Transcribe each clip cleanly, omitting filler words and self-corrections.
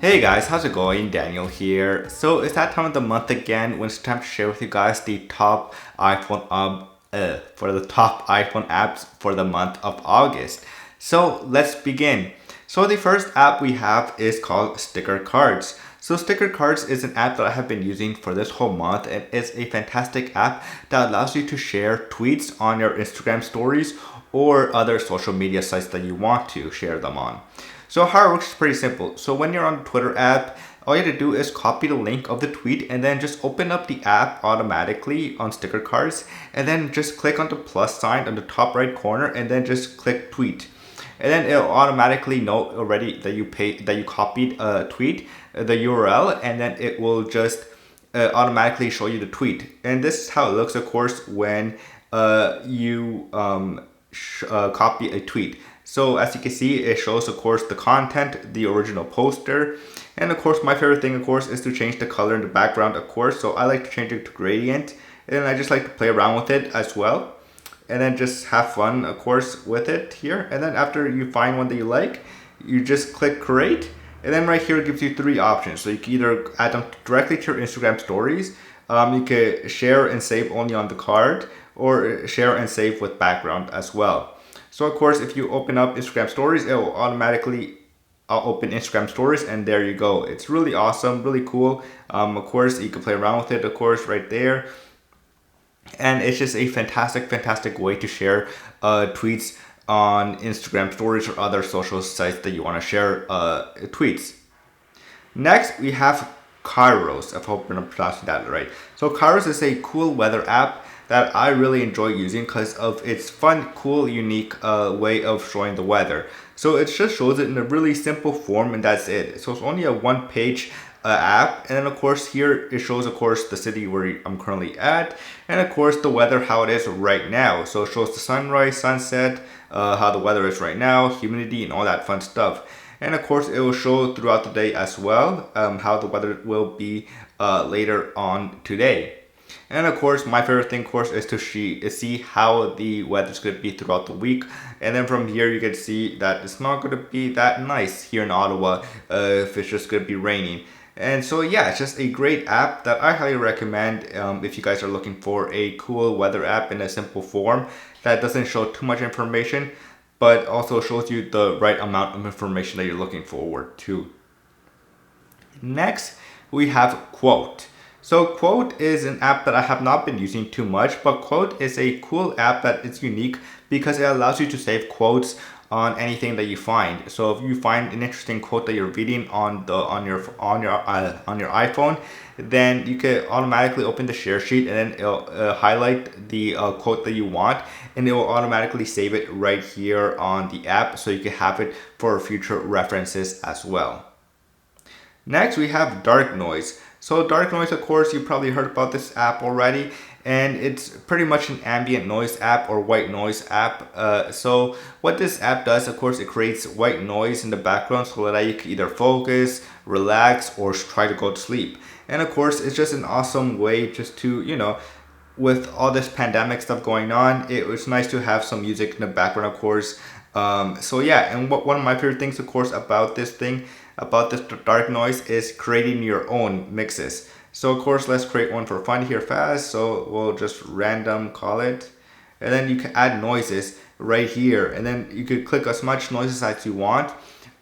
Hey guys, how's it going? Daniel here. So it's that time of the month again when it's time to share with you guys the top top iPhone apps for the month of August. So let's begin. So the first app we have is called Sticker Cards. So Sticker Cards is an app that I have been using for this whole month, and it's a fantastic app that allows you to share tweets on your Instagram stories or other social media sites that you want to share them on. So how it works is pretty simple. So when you're on the Twitter app, all you have to do is copy the link of the tweet and then just open up the app automatically on Sticker Cards, and then just click on the plus sign on the top right corner and then just click tweet. And then it'll automatically know already that you copied a tweet, the URL, and then it will just automatically show you the tweet. And this is how it looks, of course, when you copy a tweet. So as you can see, it shows, of course, the content, the original poster. And of course, my favorite thing, of course, is to change the color in the background, of course. So I like to change it to gradient. And I just like to play around with it as well. And then just have fun, of course, with it here. And then after you find one that you like, you just click create. And then right here, it gives you three options. So you can either add them directly to your Instagram stories. You can share and save only on the card, or share and save with background as well. So of course, if you open up Instagram stories, it will automatically open Instagram stories, and there you go. It's really awesome, really cool. Of course, you can play around with it, of course, right there. And it's just a fantastic way to share tweets on Instagram stories or other social sites that you want to share tweets. Next, we have Kairos. I hope I'm pronouncing that right. So Kairos is a cool weather app that I really enjoy using because of its fun, cool, unique way of showing the weather. So it just shows it in a really simple form, and that's it. So it's only a one-page app, and then of course here it shows, of course, the city where I'm currently at, and of course the weather, how it is right now. So it shows the sunrise, sunset, how the weather is right now, humidity, and all that fun stuff. And of course it will show throughout the day as well, how the weather will be later on today. And of course, my favorite thing, of course, is to see how the weather's going to be throughout the week. And then from here, you can see that it's not going to be that nice here in Ottawa if it's just going to be raining. And so, yeah, it's just a great app that I highly recommend if you guys are looking for a cool weather app in a simple form that doesn't show too much information, but also shows you the right amount of information that you're looking forward to. Next, we have Quote. So Quote is an app that I have not been using too much, but Quote is a cool app that is unique because it allows you to save quotes on anything that you find. So if you find an interesting quote that you're reading on your iPhone, then you can automatically open the share sheet, and then it'll highlight the quote that you want, and it will automatically save it right here on the app, so you can have it for future references as well. Next, we have Dark Noise. So Dark Noise, of course, you probably heard about this app already, and it's pretty much an ambient noise app or white noise app. So what this app does, of course, it creates white noise in the background so that you can either focus, relax, or try to go to sleep. And of course, it's just an awesome way just to, with all this pandemic stuff going on, it was nice to have some music in the background, of course. So yeah, and one of my favorite things, of course, about this dark noise is creating your own mixes. So of course, let's create one for fun here fast. So we'll just random call it, and then you can add noises right here, and then you could click as much noises as you want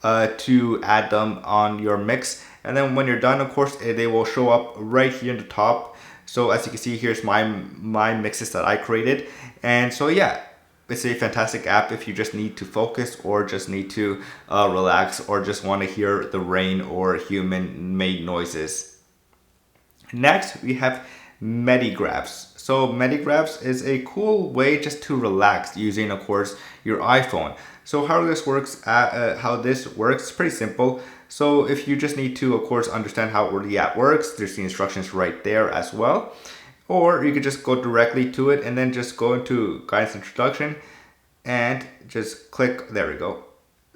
to add them on your mix. And then when you're done, of course, they will show up right here in the top. So as you can see, here's my mixes that I created. And so yeah, it's a fantastic app if you just need to focus, or just need to relax, or just want to hear the rain or human-made noises. Next, we have Medigraphs. So Medigraphs is a cool way just to relax using, of course, your iPhone. So how this works is pretty simple. So if you just need to, of course, understand how the app works, there's the instructions right there as well. Or you could just go directly to it and then just go into guidance introduction and just click, there we go.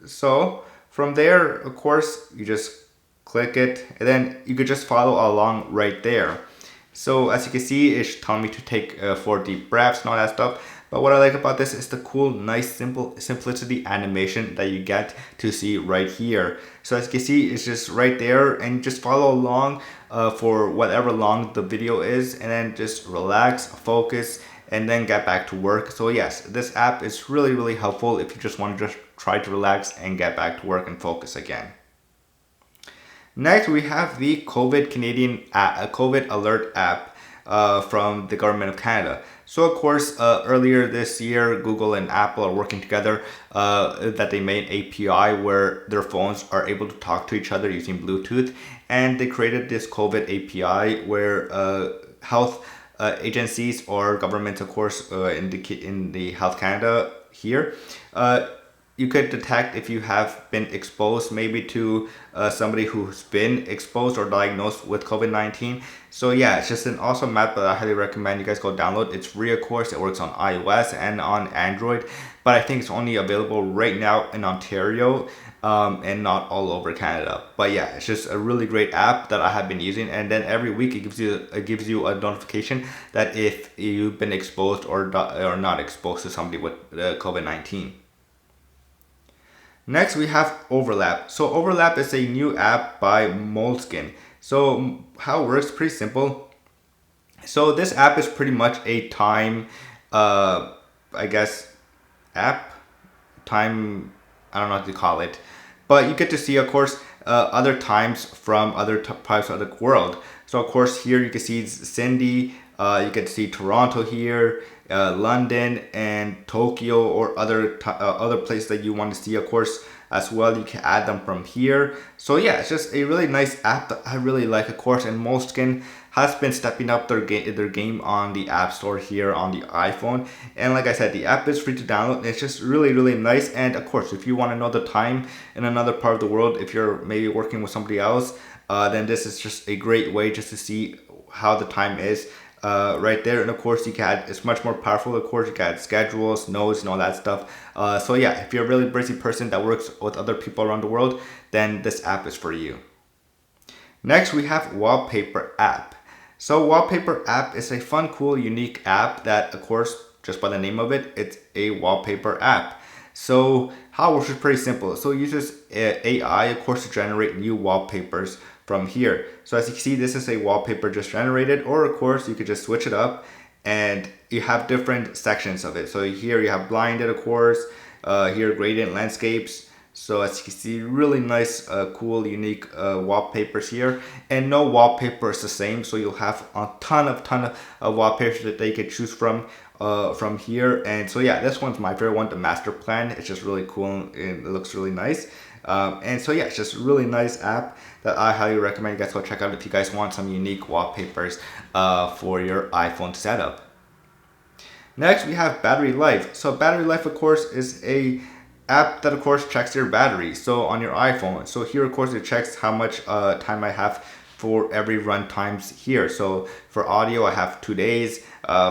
So from there, of course, you just click it, and then you could just follow along right there. So as you can see, it's telling me to take 4 deep breaths and all that stuff. But what I like about this is the cool, nice, simplicity animation that you get to see right here. So as you can see, it's just right there, and you just follow along for whatever long the video is, and then just relax, focus, and then get back to work. So yes, this app is really, really helpful if you just want to just try to relax and get back to work and focus again. Next, we have the COVID Alert app from the government of Canada. So of course, earlier this year, Google and Apple are working together that they made an API where their phones are able to talk to each other using Bluetooth. And they created this COVID API where health agencies or governments, of course, in the Health Canada here, you could detect if you have been exposed maybe to somebody who's been exposed or diagnosed with COVID-19. So yeah, it's just an awesome app that I highly recommend you guys go download. It's free, of course. It works on iOS and on Android, but I think it's only available right now in Ontario and not all over Canada. But yeah, it's just a really great app that I have been using, and then every week it gives you a notification that if you've been exposed or not exposed to somebody with COVID-19. Next, we have Overlap. So Overlap is a new app by Moleskine. So how it works, pretty simple. So this app is pretty much a time, I guess, app. Time, I don't know what to call it. But you get to see, of course, other times from other parts of the world. So of course here you can see Cindy, you get to see Toronto here, London and Tokyo, or other places that you want to see, of course, as well. You can add them from here. So yeah, it's just a really nice app that I really like, of course, and Moleskine has been stepping up their game on the App Store here on the iPhone. And like I said, the app is free to download. It's just really, really nice. And of course, if you want to know the time in another part of the world, if you're maybe working with somebody else, then this is just a great way just to see how the time is right there. And of course, you can add, it's much more powerful. Of course, you can add schedules, notes, and all that stuff. So yeah, if you're a really busy person that works with other people around the world, then this app is for you. Next, we have Wallpaper App. So Wallpaper App is a fun, cool, unique app that, of course, just by the name of it, it's a wallpaper app. So how it works is pretty simple. So it uses AI, of course, to generate new wallpapers from here. So as you can see, this is a wallpaper just generated, or of course, you could just switch it up and you have different sections of it. So here you have blinded, of course, here gradient landscapes. So as you can see, really nice, cool, unique wallpapers here, and no wallpaper is the same. So you'll have a ton of wallpapers that they can choose from here. And so yeah, this one's my favorite one, the master plan. It's just really cool and it looks really nice. And so yeah, it's just a really nice app that I highly recommend you guys go check out if you guys want some unique wallpapers for your iPhone setup. Next, we have battery life. So battery life, of course, is a app that of course checks your battery. So on your iPhone, so here of course it checks how much time I have for every run times here. So for audio I have 2 days,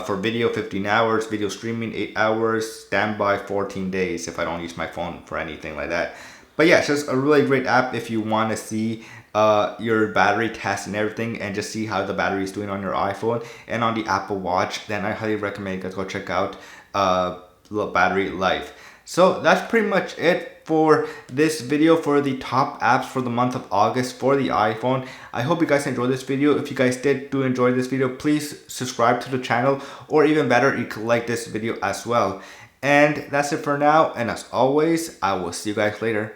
for video 15 hours, video streaming 8 hours, standby 14 days if I don't use my phone for anything like that. But yeah, it's just a really great app if you want to see your battery test and everything, and just see how the battery is doing on your iPhone and on the Apple Watch. Then I highly recommend you guys go check out battery life. So that's pretty much it for this video for the top apps for the month of August for the iPhone. I hope you guys enjoyed this video. If you guys do enjoy this video, please subscribe to the channel, or even better, you can like this video as well. And that's it for now, and as always, I will see you guys later.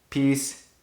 Peace.